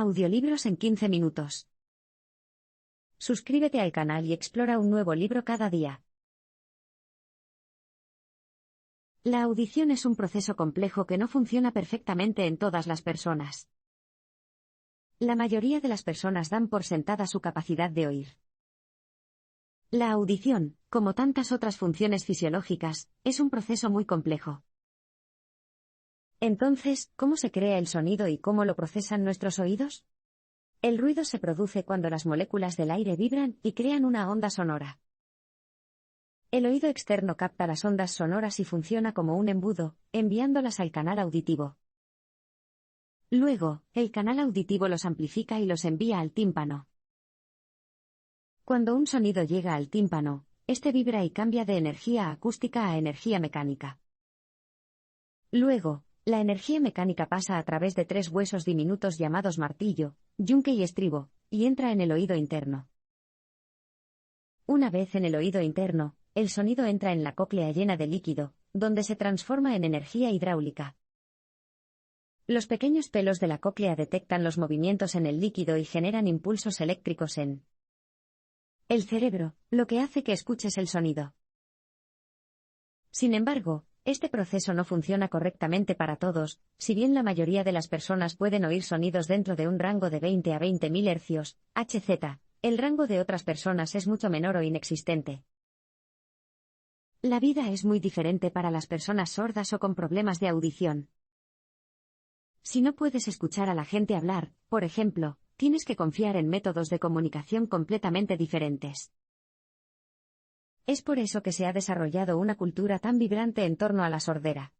Audiolibros en 15 minutos. Suscríbete al canal y explora un nuevo libro cada día. La audición es un proceso complejo que no funciona perfectamente en todas las personas. La mayoría de las personas dan por sentada su capacidad de oír. La audición, como tantas otras funciones fisiológicas, es un proceso muy complejo. Entonces, ¿cómo se crea el sonido y cómo lo procesan nuestros oídos? El ruido se produce cuando las moléculas del aire vibran y crean una onda sonora. El oído externo capta las ondas sonoras y funciona como un embudo, enviándolas al canal auditivo. Luego, el canal auditivo los amplifica y los envía al tímpano. Cuando un sonido llega al tímpano, este vibra y cambia de energía acústica a energía mecánica. Luego, la energía mecánica pasa a través de 3 huesos diminutos llamados martillo, yunque y estribo, y entra en el oído interno. Una vez en el oído interno, el sonido entra en la cóclea llena de líquido, donde se transforma en energía hidráulica. Los pequeños pelos de la cóclea detectan los movimientos en el líquido y generan impulsos eléctricos en el cerebro, lo que hace que escuches el sonido. Sin embargo, este proceso no funciona correctamente para todos, si bien la mayoría de las personas pueden oír sonidos dentro de un rango de 20 a 20.000 Hz, Hz, el rango de otras personas es mucho menor o inexistente. La vida es muy diferente para las personas sordas o con problemas de audición. Si no puedes escuchar a la gente hablar, por ejemplo, tienes que confiar en métodos de comunicación completamente diferentes. Es por eso que se ha desarrollado una cultura tan vibrante en torno a la sordera.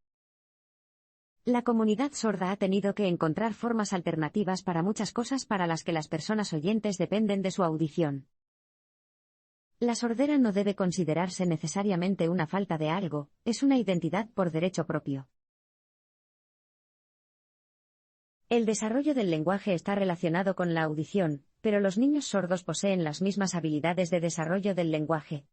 La comunidad sorda ha tenido que encontrar formas alternativas para muchas cosas para las que las personas oyentes dependen de su audición. La sordera no debe considerarse necesariamente una falta de algo, es una identidad por derecho propio. El desarrollo del lenguaje está relacionado con la audición, pero los niños sordos poseen las mismas habilidades de desarrollo del lenguaje.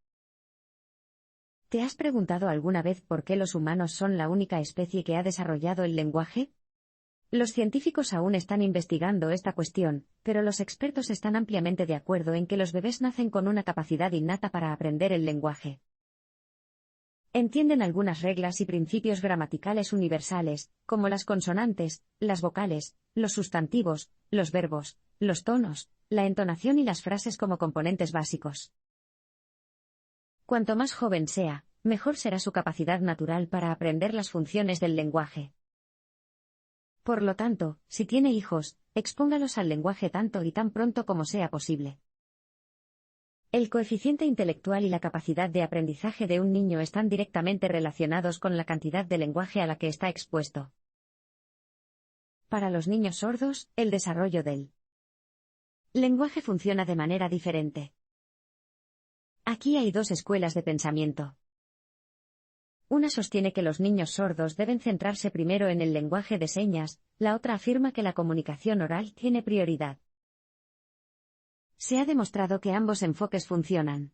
¿Te has preguntado alguna vez por qué los humanos son la única especie que ha desarrollado el lenguaje? Los científicos aún están investigando esta cuestión, pero los expertos están ampliamente de acuerdo en que los bebés nacen con una capacidad innata para aprender el lenguaje. Entienden algunas reglas y principios gramaticales universales, como las consonantes, las vocales, los sustantivos, los verbos, los tonos, la entonación y las frases como componentes básicos. Cuanto más joven sea, mejor será su capacidad natural para aprender las funciones del lenguaje. Por lo tanto, si tiene hijos, expóngalos al lenguaje tanto y tan pronto como sea posible. El coeficiente intelectual y la capacidad de aprendizaje de un niño están directamente relacionados con la cantidad de lenguaje a la que está expuesto. Para los niños sordos, el desarrollo del lenguaje funciona de manera diferente. Aquí hay 2 escuelas de pensamiento. Una sostiene que los niños sordos deben centrarse primero en el lenguaje de señas, la otra afirma que la comunicación oral tiene prioridad. Se ha demostrado que ambos enfoques funcionan.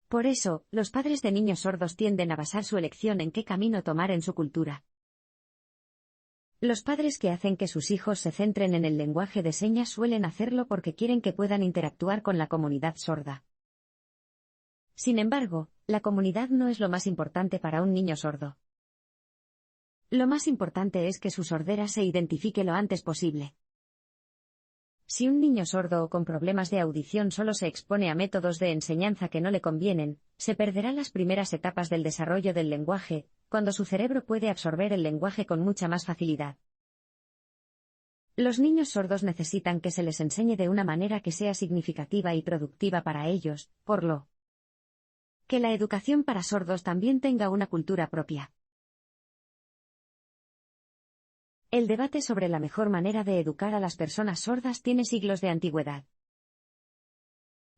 Por eso, los padres de niños sordos tienden a basar su elección en qué camino tomar en su cultura. Los padres que hacen que sus hijos se centren en el lenguaje de señas suelen hacerlo porque quieren que puedan interactuar con la comunidad sorda. Sin embargo, la comunidad no es lo más importante para un niño sordo. Lo más importante es que su sordera se identifique lo antes posible. Si un niño sordo o con problemas de audición solo se expone a métodos de enseñanza que no le convienen, se perderán las primeras etapas del desarrollo del lenguaje, cuando su cerebro puede absorber el lenguaje con mucha más facilidad. Los niños sordos necesitan que se les enseñe de una manera que sea significativa y productiva para ellos, por lo que la educación para sordos también tenga una cultura propia. El debate sobre la mejor manera de educar a las personas sordas tiene siglos de antigüedad.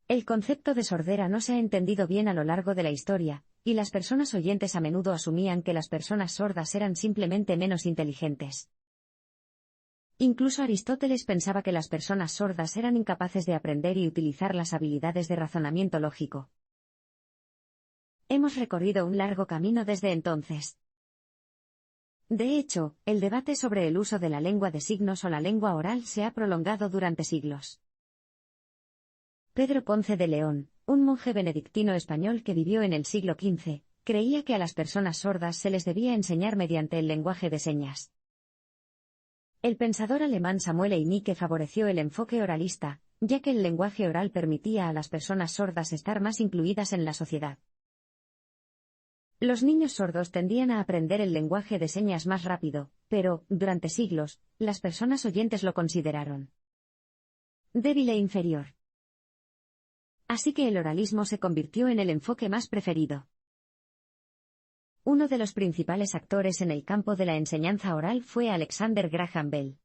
El concepto de sordera no se ha entendido bien a lo largo de la historia, y las personas oyentes a menudo asumían que las personas sordas eran simplemente menos inteligentes. Incluso Aristóteles pensaba que las personas sordas eran incapaces de aprender y utilizar las habilidades de razonamiento lógico. Hemos recorrido un largo camino desde entonces. De hecho, el debate sobre el uso de la lengua de signos o la lengua oral se ha prolongado durante siglos. Pedro Ponce de León, un monje benedictino español que vivió en el siglo XV, creía que a las personas sordas se les debía enseñar mediante el lenguaje de señas. El pensador alemán Samuel Einicke favoreció el enfoque oralista, ya que el lenguaje oral permitía a las personas sordas estar más incluidas en la sociedad. Los niños sordos tendían a aprender el lenguaje de señas más rápido, pero, durante siglos, las personas oyentes lo consideraron débil e inferior. Así que el oralismo se convirtió en el enfoque más preferido. Uno de los principales actores en el campo de la enseñanza oral fue Alexander Graham Bell.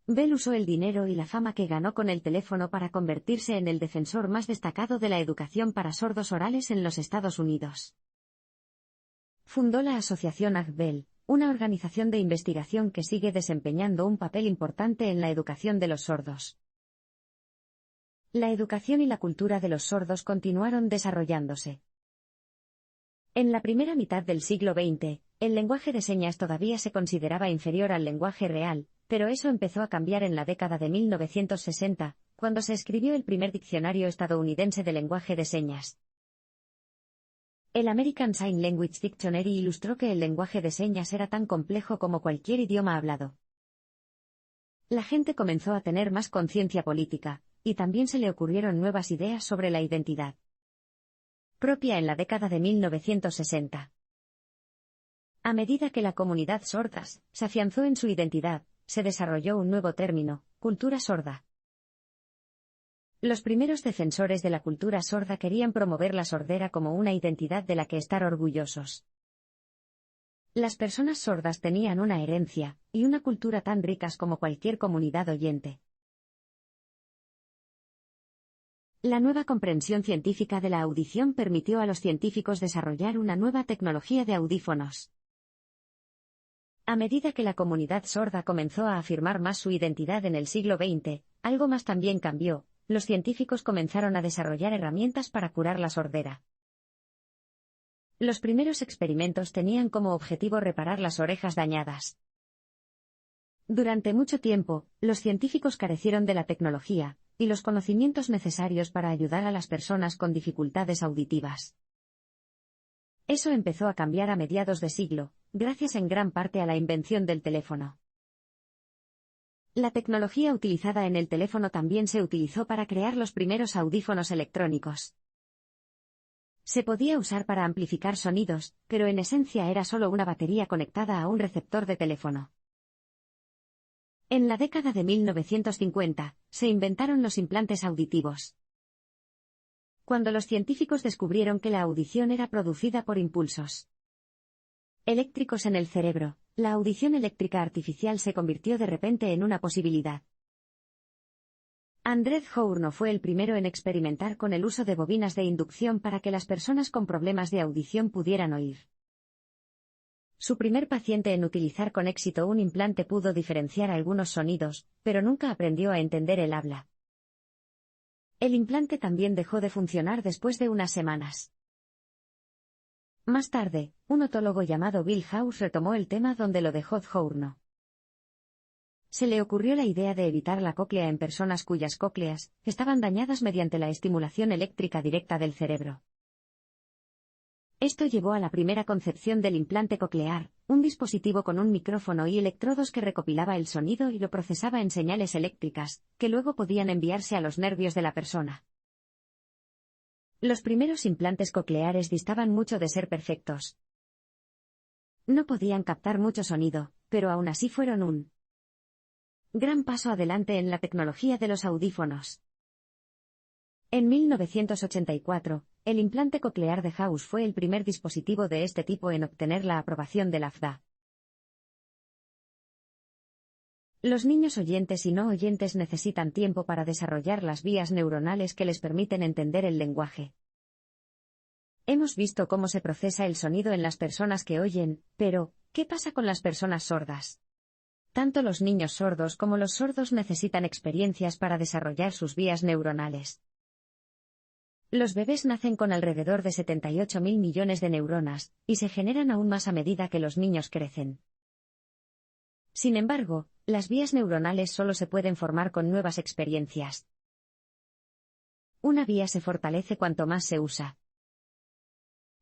Bell usó el dinero y la fama que ganó con el teléfono para convertirse en el defensor más destacado de la educación para sordos orales en los Estados Unidos. Fundó la Asociación Ag-Bell, una organización de investigación que sigue desempeñando un papel importante en la educación de los sordos. La educación y la cultura de los sordos continuaron desarrollándose. En la primera mitad del siglo XX, el lenguaje de señas todavía se consideraba inferior al lenguaje real, pero eso empezó a cambiar en la década de 1960, cuando se escribió el primer diccionario estadounidense de lenguaje de señas. El American Sign Language Dictionary ilustró que el lenguaje de señas era tan complejo como cualquier idioma hablado. La gente comenzó a tener más conciencia política, y también se le ocurrieron nuevas ideas sobre la identidad propia en la década de 1960. A medida que la comunidad sordas se afianzó en su identidad, se desarrolló un nuevo término, cultura sorda. Los primeros defensores de la cultura sorda querían promover la sordera como una identidad de la que estar orgullosos. Las personas sordas tenían una herencia y una cultura tan ricas como cualquier comunidad oyente. La nueva comprensión científica de la audición permitió a los científicos desarrollar una nueva tecnología de audífonos. A medida que la comunidad sorda comenzó a afirmar más su identidad en el siglo XX, algo más también cambió: los científicos comenzaron a desarrollar herramientas para curar la sordera. Los primeros experimentos tenían como objetivo reparar las orejas dañadas. Durante mucho tiempo, los científicos carecieron de la tecnología y los conocimientos necesarios para ayudar a las personas con dificultades auditivas. Eso empezó a cambiar a mediados de siglo, gracias en gran parte a la invención del teléfono. La tecnología utilizada en el teléfono también se utilizó para crear los primeros audífonos electrónicos. Se podía usar para amplificar sonidos, pero en esencia era solo una batería conectada a un receptor de teléfono. En la década de 1950, se inventaron los implantes auditivos. Cuando los científicos descubrieron que la audición era producida por impulsos eléctricos en el cerebro, la audición eléctrica artificial se convirtió de repente en una posibilidad. Andrzej Journo fue el primero en experimentar con el uso de bobinas de inducción para que las personas con problemas de audición pudieran oír. Su primer paciente en utilizar con éxito un implante pudo diferenciar algunos sonidos, pero nunca aprendió a entender el habla. El implante también dejó de funcionar después de unas semanas. Más tarde, un otólogo llamado Bill House retomó el tema donde lo dejó Journo. Se le ocurrió la idea de evitar la cóclea en personas cuyas cócleas estaban dañadas mediante la estimulación eléctrica directa del cerebro. Esto llevó a la primera concepción del implante coclear, un dispositivo con un micrófono y electrodos que recopilaba el sonido y lo procesaba en señales eléctricas, que luego podían enviarse a los nervios de la persona. Los primeros implantes cocleares distaban mucho de ser perfectos. No podían captar mucho sonido, pero aún así fueron un gran paso adelante en la tecnología de los audífonos. En 1984, el implante coclear de House fue el primer dispositivo de este tipo en obtener la aprobación de la FDA. Los niños oyentes y no oyentes necesitan tiempo para desarrollar las vías neuronales que les permiten entender el lenguaje. Hemos visto cómo se procesa el sonido en las personas que oyen, pero, ¿qué pasa con las personas sordas? Tanto los niños sordos como los sordos necesitan experiencias para desarrollar sus vías neuronales. Los bebés nacen con alrededor de 78.000 millones de neuronas, y se generan aún más a medida que los niños crecen. Sin embargo, las vías neuronales solo se pueden formar con nuevas experiencias. Una vía se fortalece cuanto más se usa.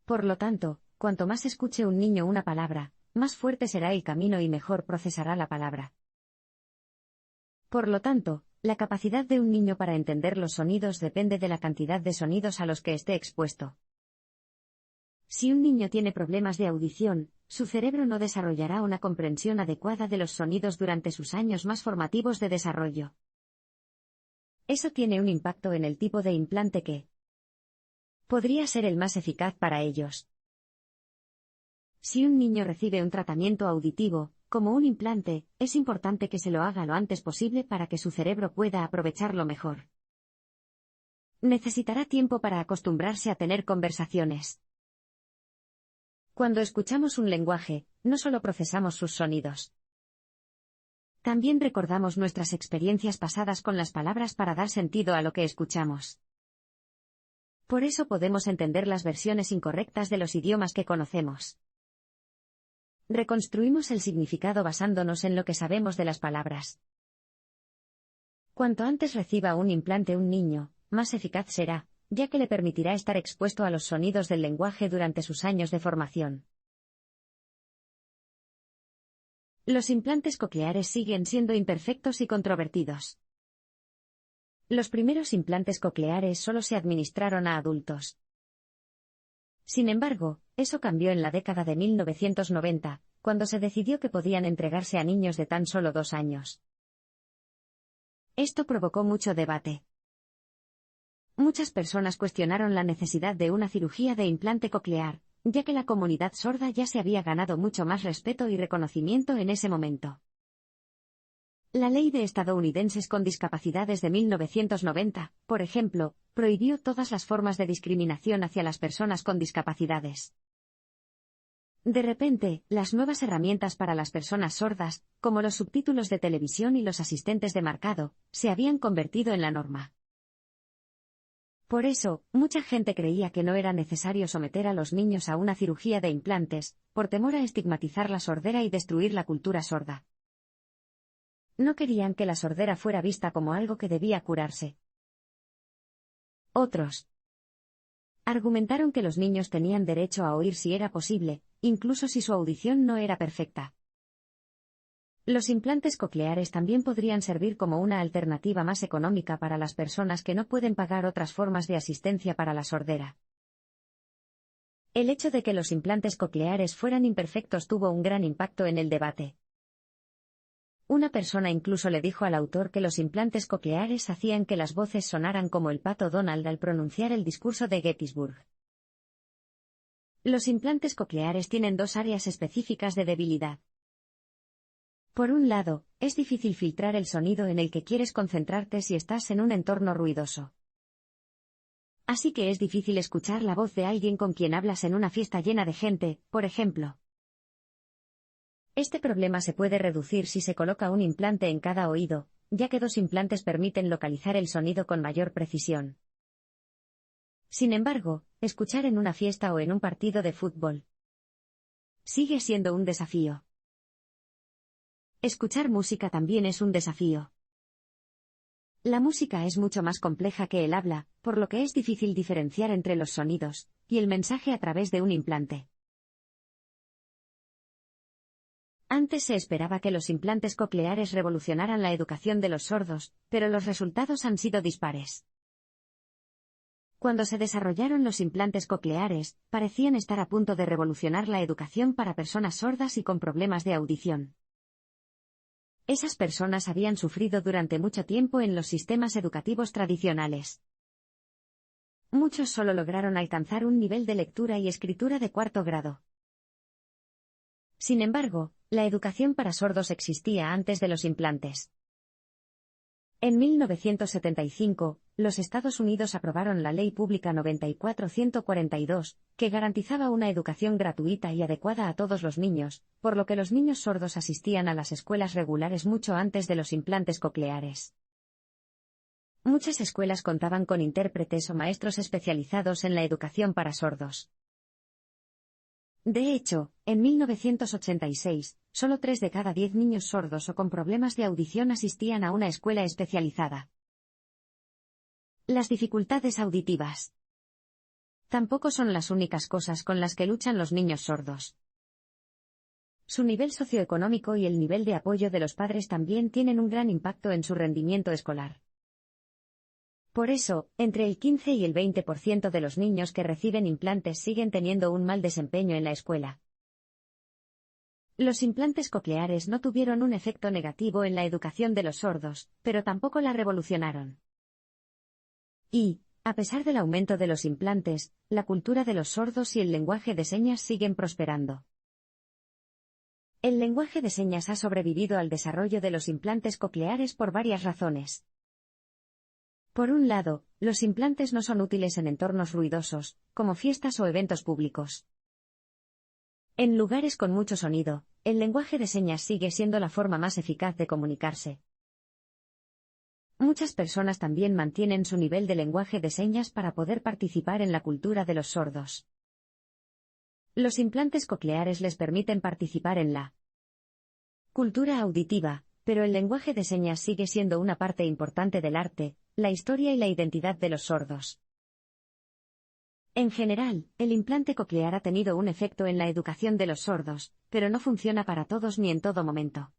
Por lo tanto, cuanto más escuche un niño una palabra, más fuerte será el camino y mejor procesará la palabra. Por lo tanto, la capacidad de un niño para entender los sonidos depende de la cantidad de sonidos a los que esté expuesto. Si un niño tiene problemas de audición, su cerebro no desarrollará una comprensión adecuada de los sonidos durante sus años más formativos de desarrollo. Eso tiene un impacto en el tipo de implante que podría ser el más eficaz para ellos. Si un niño recibe un tratamiento auditivo, como un implante, es importante que se lo haga lo antes posible para que su cerebro pueda aprovecharlo mejor. Necesitará tiempo para acostumbrarse a tener conversaciones. Cuando escuchamos un lenguaje, no solo procesamos sus sonidos. También recordamos nuestras experiencias pasadas con las palabras para dar sentido a lo que escuchamos. Por eso podemos entender las versiones incorrectas de los idiomas que conocemos. Reconstruimos el significado basándonos en lo que sabemos de las palabras. Cuanto antes reciba un implante un niño, más eficaz será, ya que le permitirá estar expuesto a los sonidos del lenguaje durante sus años de formación. Los implantes cocleares siguen siendo imperfectos y controvertidos. Los primeros implantes cocleares solo se administraron a adultos. Sin embargo, eso cambió en la década de 1990, cuando se decidió que podían entregarse a niños de tan solo 2 años. Esto provocó mucho debate. Muchas personas cuestionaron la necesidad de una cirugía de implante coclear, ya que la comunidad sorda ya se había ganado mucho más respeto y reconocimiento en ese momento. La Ley de Estadounidenses con Discapacidades de 1990, por ejemplo, prohibió todas las formas de discriminación hacia las personas con discapacidades. De repente, las nuevas herramientas para las personas sordas, como los subtítulos de televisión y los asistentes de marcado, se habían convertido en la norma. Por eso, mucha gente creía que no era necesario someter a los niños a una cirugía de implantes, por temor a estigmatizar la sordera y destruir la cultura sorda. No querían que la sordera fuera vista como algo que debía curarse. Otros argumentaron que los niños tenían derecho a oír si era posible, incluso si su audición no era perfecta. Los implantes cocleares también podrían servir como una alternativa más económica para las personas que no pueden pagar otras formas de asistencia para la sordera. El hecho de que los implantes cocleares fueran imperfectos tuvo un gran impacto en el debate. Una persona incluso le dijo al autor que los implantes cocleares hacían que las voces sonaran como el pato Donald al pronunciar el discurso de Gettysburg. Los implantes cocleares tienen 2 áreas específicas de debilidad. Por un lado, es difícil filtrar el sonido en el que quieres concentrarte si estás en un entorno ruidoso. Así que es difícil escuchar la voz de alguien con quien hablas en una fiesta llena de gente, por ejemplo. Este problema se puede reducir si se coloca un implante en cada oído, ya que 2 implantes permiten localizar el sonido con mayor precisión. Sin embargo, escuchar en una fiesta o en un partido de fútbol sigue siendo un desafío. Escuchar música también es un desafío. La música es mucho más compleja que el habla, por lo que es difícil diferenciar entre los sonidos y el mensaje a través de un implante. Antes se esperaba que los implantes cocleares revolucionaran la educación de los sordos, pero los resultados han sido dispares. Cuando se desarrollaron los implantes cocleares, parecían estar a punto de revolucionar la educación para personas sordas y con problemas de audición. Esas personas habían sufrido durante mucho tiempo en los sistemas educativos tradicionales. Muchos solo lograron alcanzar un nivel de lectura y escritura de 4º grado. Sin embargo, la educación para sordos existía antes de los implantes. En 1975, los Estados Unidos aprobaron la Ley Pública 94-142, que garantizaba una educación gratuita y adecuada a todos los niños, por lo que los niños sordos asistían a las escuelas regulares mucho antes de los implantes cocleares. Muchas escuelas contaban con intérpretes o maestros especializados en la educación para sordos. De hecho, en 1986, solo 3 de cada 10 niños sordos o con problemas de audición asistían a una escuela especializada. Las dificultades auditivas tampoco son las únicas cosas con las que luchan los niños sordos. Su nivel socioeconómico y el nivel de apoyo de los padres también tienen un gran impacto en su rendimiento escolar. Por eso, entre el 15 y el 20% de los niños que reciben implantes siguen teniendo un mal desempeño en la escuela. Los implantes cocleares no tuvieron un efecto negativo en la educación de los sordos, pero tampoco la revolucionaron. Y, a pesar del aumento de los implantes, la cultura de los sordos y el lenguaje de señas siguen prosperando. El lenguaje de señas ha sobrevivido al desarrollo de los implantes cocleares por varias razones. Por un lado, los implantes no son útiles en entornos ruidosos, como fiestas o eventos públicos. En lugares con mucho sonido, el lenguaje de señas sigue siendo la forma más eficaz de comunicarse. Muchas personas también mantienen su nivel de lenguaje de señas para poder participar en la cultura de los sordos. Los implantes cocleares les permiten participar en la cultura auditiva, pero el lenguaje de señas sigue siendo una parte importante del arte, la historia y la identidad de los sordos. En general, el implante coclear ha tenido un efecto en la educación de los sordos, pero no funciona para todos ni en todo momento.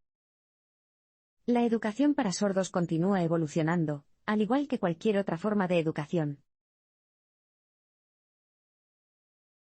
La educación para sordos continúa evolucionando, al igual que cualquier otra forma de educación.